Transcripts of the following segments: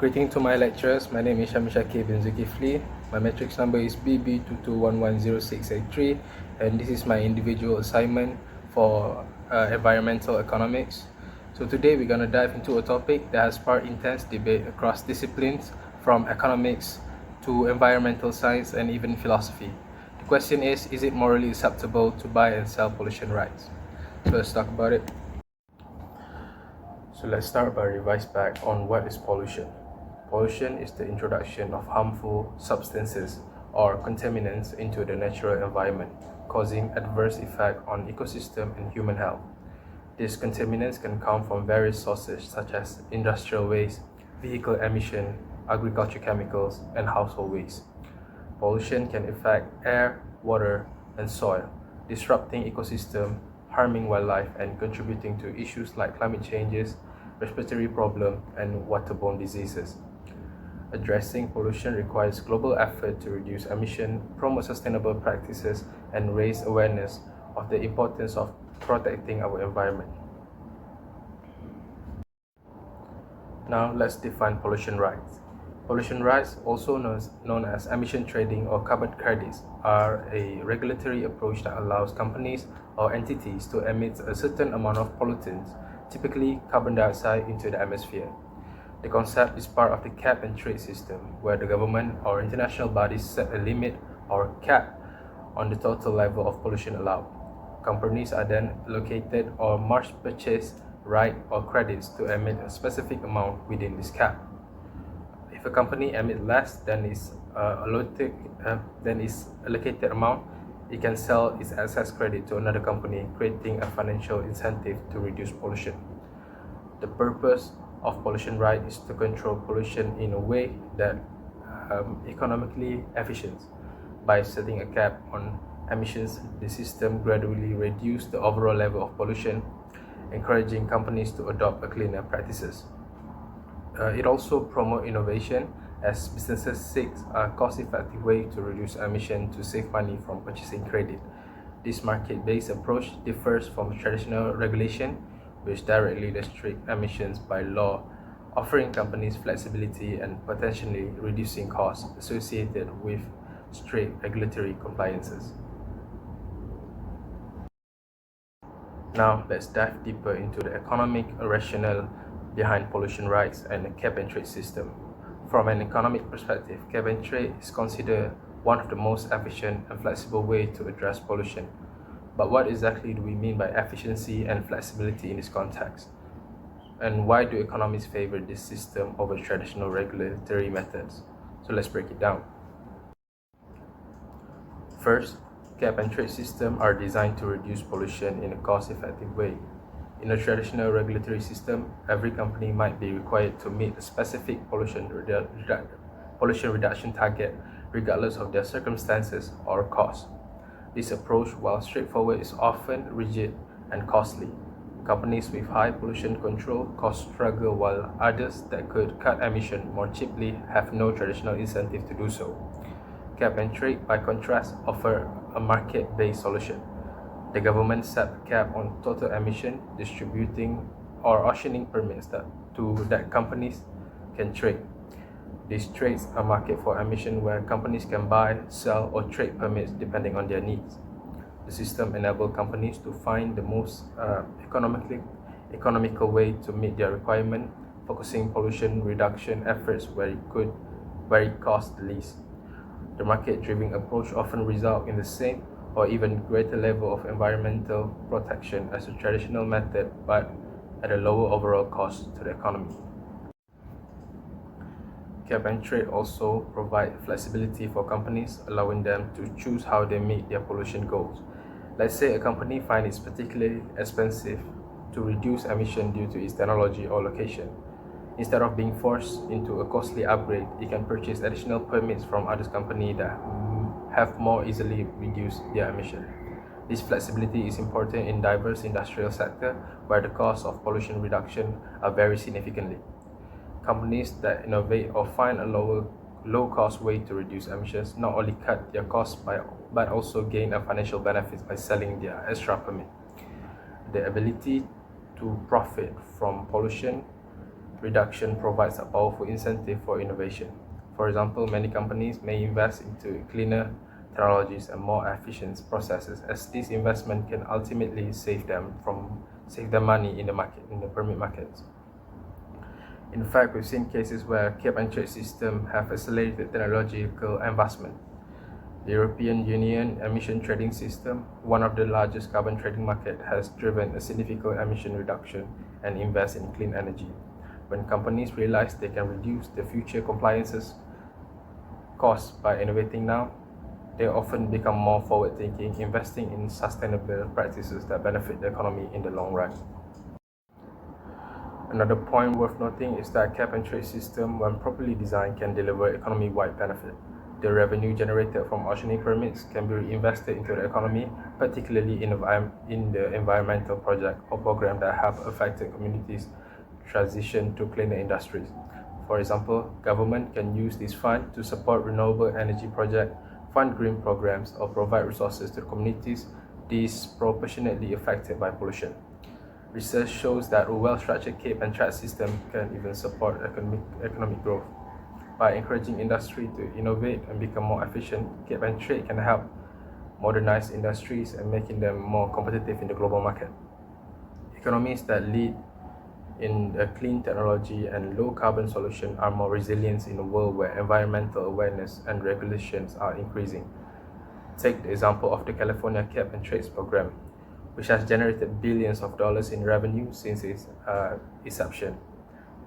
Greeting to my lecturers, my name is SYAKIR bin ZULKIFLEE. My matrix number is BB2211063 and this is my individual assignment for environmental economics. So today we're going to dive into a topic that has sparked intense debate across disciplines from economics to environmental science and even philosophy. The question is it morally acceptable to buy and sell pollution rights? So let's talk about it. So let's start by revise back on what is pollution. Pollution is the introduction of harmful substances or contaminants into the natural environment, causing adverse effect on ecosystem and human health. These contaminants can come from various sources such as industrial waste, vehicle emission, agriculture chemicals, and household waste. Pollution can affect air, water, and soil, disrupting ecosystem, harming wildlife, and contributing to issues like climate changes, respiratory problems, and waterborne diseases. Addressing pollution requires global effort to reduce emission, promote sustainable practices, and raise awareness of the importance of protecting our environment. Now let's define pollution rights. Pollution rights, also known as emission trading or carbon credits, are a regulatory approach that allows companies or entities to emit a certain amount of pollutants, typically carbon dioxide, into the atmosphere. The concept is part of the cap and trade system, where the government or international bodies set a limit or cap on the total level of pollution allowed. Companies are then allocated or must purchase right or credits to emit a specific amount within this cap. If a company emits less than its allocated amount, it can sell its excess credit to another company, creating a financial incentive to reduce pollution. The purpose of pollution right is to control pollution in a way that economically efficient. By setting a cap on emissions, the system gradually reduces the overall level of pollution, encouraging companies to adopt cleaner practices. It also promotes innovation, as businesses seek a cost-effective way to reduce emissions to save money from purchasing credit. This market-based approach differs from traditional regulation, which directly restricts emissions by law, offering companies flexibility and potentially reducing costs associated with strict regulatory compliances. Now let's dive deeper into the economic rationale behind pollution rights and the cap and trade system. From an economic perspective, cap and trade is considered one of the most efficient and flexible ways to address pollution. But what exactly do we mean by efficiency and flexibility in this context? And why do economists favor this system over traditional regulatory methods? So let's break it down. First, cap and trade systems are designed to reduce pollution in a cost-effective way. In a traditional regulatory system, every company might be required to meet a specific pollution reduction target regardless of their circumstances or cost. This approach, while straightforward, is often rigid and costly. Companies with high pollution control costs struggle, while others that could cut emissions more cheaply have no traditional incentive to do so. Cap and trade, by contrast, offer a market-based solution. The government set a cap on total emission, distributing or auctioning permits that companies can trade. These trades are market for emission where companies can buy, sell, or trade permits depending on their needs. The system enables companies to find the most economical way to meet their requirement, focusing pollution reduction efforts where it costs the least. The market-driven approach often results in the same or even greater level of environmental protection as a traditional method, but at a lower overall cost to the economy. Cap and trade also provide flexibility for companies, allowing them to choose how they meet their pollution goals. Let's say a company finds it particularly expensive to reduce emission due to its technology or location. Instead of being forced into a costly upgrade, it can purchase additional permits from other companies that have more easily reduced their emission. This flexibility is important in diverse industrial sectors where the costs of pollution reduction are vary significantly. Companies that innovate or find a low-cost way to reduce emissions not only cut their costs but also gain a financial benefit by selling their extra permit. The ability to profit from pollution reduction provides a powerful incentive for innovation. For example, many companies may invest into cleaner technologies and more efficient processes, as this investment can ultimately save them money in the permit markets. In fact, we've seen cases where cap and trade systems have accelerated technological advancement. The European Union emission trading system, one of the largest carbon trading markets, has driven a significant emission reduction and invest in clean energy. When companies realize they can reduce the future compliances costs by innovating now, they often become more forward-thinking, investing in sustainable practices that benefit the economy in the long run. Another point worth noting is that cap and trade system, when properly designed, can deliver economy-wide benefit. The revenue generated from auctioning permits can be reinvested into the economy, particularly in the environmental project or program that have affected communities transition to cleaner industries. For example, government can use this fund to support renewable energy projects, fund green programs, or provide resources to communities disproportionately affected by pollution. Research shows that a well-structured cap and trade system can even support economic growth. By encouraging industry to innovate and become more efficient, cap and trade can help modernize industries and making them more competitive in the global market. Economies that lead in a clean technology and low carbon solution are more resilient in a world where environmental awareness and regulations are increasing. Take the example of the California Cap and Trade Program, which has generated billions of dollars in revenue since its inception,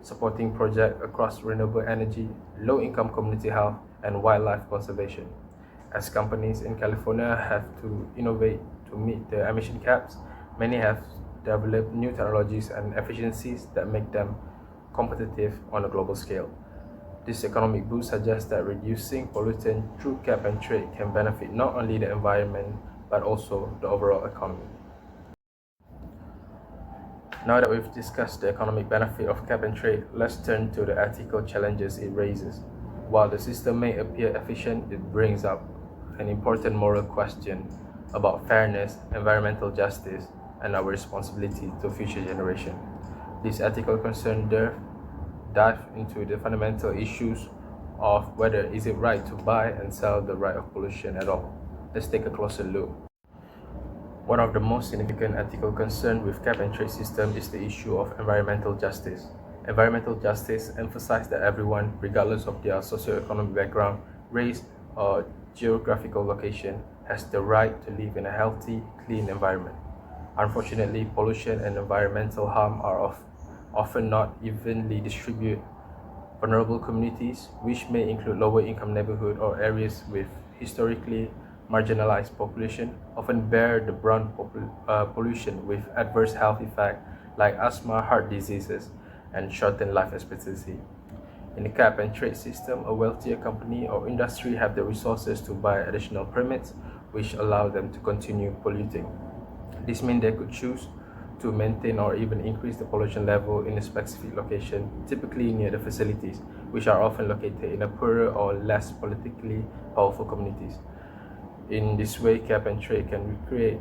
supporting projects across renewable energy, low-income community health, and wildlife conservation. As companies in California have to innovate to meet the emission caps, many have developed new technologies and efficiencies that make them competitive on a global scale. This economic boost suggests that reducing pollutant through cap and trade can benefit not only the environment but also the overall economy. Now that we've discussed the economic benefit of cap and trade, let's turn to the ethical challenges it raises. While the system may appear efficient, it brings up an important moral question about fairness, environmental justice, and our responsibility to future generations. These ethical concerns dive into the fundamental issues of whether is it right to buy and sell the right of pollution at all. Let's take a closer look. One of the most significant ethical concerns with cap and trade system is the issue of environmental justice. Environmental justice emphasizes that everyone, regardless of their socio-economic background, race, or geographical location, has the right to live in a healthy, clean environment. Unfortunately, pollution and environmental harm are often not evenly distributed. Vulnerable communities, which may include lower-income neighborhoods or areas with historically marginalized population, often bear the brunt of pollution with adverse health effects like asthma, heart diseases, and shortened life expectancy. In the cap and trade system, a wealthier company or industry have the resources to buy additional permits, which allow them to continue polluting. This means they could choose to maintain or even increase the pollution level in a specific location, typically near the facilities, which are often located in a poorer or less politically powerful communities. In this way, cap and trade can create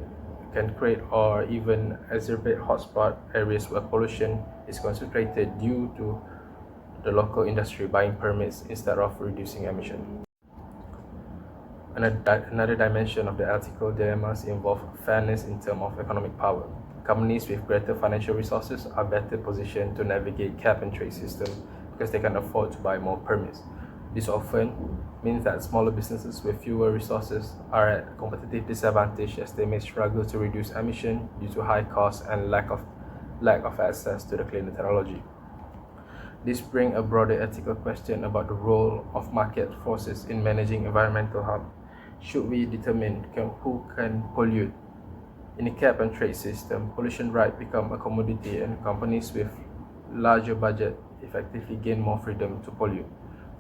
or even exacerbate hotspot areas where pollution is concentrated due to the local industry buying permits instead of reducing emission. Another dimension of the ethical dilemmas involve fairness in terms of economic power. Companies with greater financial resources are better positioned to navigate cap and trade system because they can afford to buy more permits. This often means that smaller businesses with fewer resources are at a competitive disadvantage, as they may struggle to reduce emission due to high costs and lack of access to the cleaner technology. This brings a broader ethical question about the role of market forces in managing environmental harm. Should we determine who can pollute? In a cap and trade system, pollution rights become a commodity, and companies with larger budget effectively gain more freedom to pollute.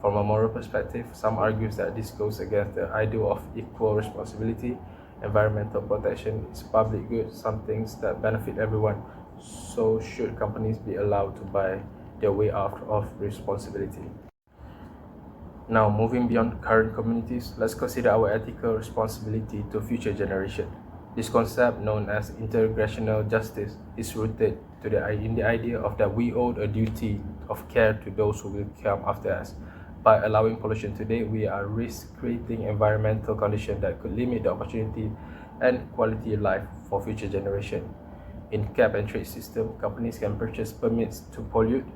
From a moral perspective, some argue that this goes against the ideal of equal responsibility. Environmental protection is public good, some things that benefit everyone. So should companies be allowed to buy their way out of responsibility? Now, moving beyond current communities, let's consider our ethical responsibility to future generations. This concept, known as intergenerational justice, is rooted in the idea of that we owe a duty of care to those who will come after us. By allowing pollution today, we are risk creating environmental conditions that could limit the opportunity and quality of life for future generations. In cap and trade system, companies can purchase permits to pollute,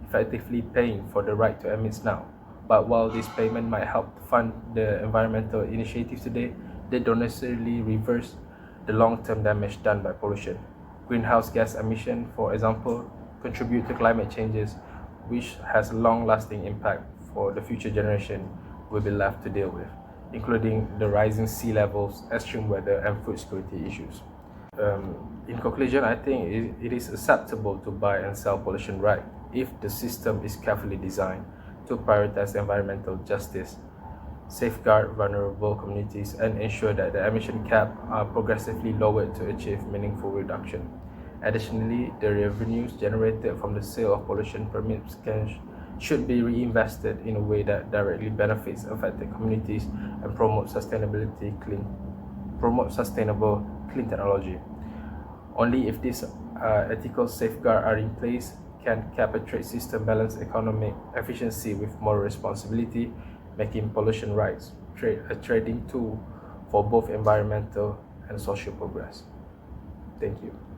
effectively paying for the right to emit now. But while this payment might help fund the environmental initiatives today, they don't necessarily reverse the long-term damage done by pollution. Greenhouse gas emission, for example, contribute to climate changes, which has a long-lasting impact for the future generation will be left to deal with, including the rising sea levels, extreme weather, and food security issues. In conclusion, I think it is acceptable to buy and sell pollution right if the system is carefully designed to prioritize environmental justice, safeguard vulnerable communities, and ensure that the emission cap are progressively lowered to achieve meaningful reduction. Additionally, the revenues generated from the sale of pollution permits should be reinvested in a way that directly benefits affected communities and promotes sustainable clean technology. Only if these ethical safeguards are in place can cap and trade system balance economic efficiency with moral responsibility, making pollution rights a trading tool for both environmental and social progress. Thank you.